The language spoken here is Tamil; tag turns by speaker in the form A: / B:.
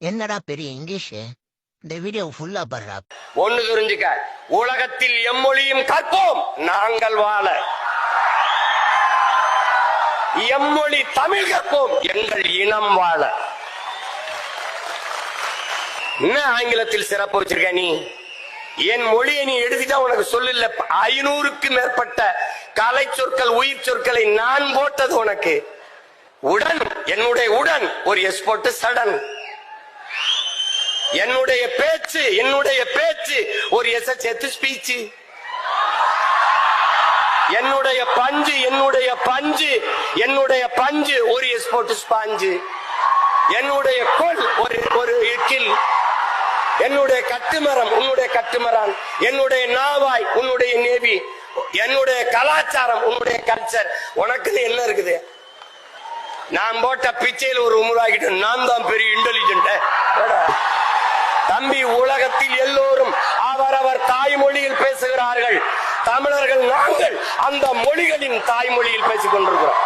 A: என்னடா பெரிய இங்கிலீஷ்? இந்த வீடியோ ஃபுல்லா பாருடா.
B: ஒண்ணு தெரிஞ்சுக்க, உலகத்தில் எம்மொழியும் கற்போம் நாங்கள் வாழ, எம்மொழி தமிழ் கற்போம் எங்கள் இனம் வாழ. என்ன ஆங்கிலத்தில் சிறப்பு வச்சிருக்க நீ? என் மொழியை நீ எடுத்துட்டா உனக்கு சொல்லல. 500க்கு மேற்பட்ட கலை சொற்கள் உயிர் சொற்களை நான் போட்டது உனக்கு. உடன், என்னுடைய உடன் ஒரு எஸ் போட்டு சடன். என்னுடைய பேச்சு ஒரு எஸ் சேர்த்து ஸ்பீச். என்னுடைய பஞ்சு ஒரு எஸ் போட்டு ஸ்பாஞ்சு. என்னுடைய கொல் ஒரு இக்கில். என்னுடைய கட்டுமரம் உன்னுடைய கட்டுமரான். என்னுடைய நாவாய் உன்னுடைய நேவி. என்னுடைய கலாச்சாரம் உன்னுடைய கல்ச்சர். உனக்குன்னு என்ன இருக்குது? நான் போட்ட பிச்சையில் ஒரு உமுராகிட்டு நான் தான் பெரிய இன்டெலிஜென்ட். தம்பி, உலகத்தில் எல்லோரும் அவரவர் தாய்மொழியில் பேசுகிறார்கள். தமிழர்கள் நாங்கள் அந்த மொழிகளின் தாய்மொழியில் பேசிக் கொண்டிருக்கிறோம்.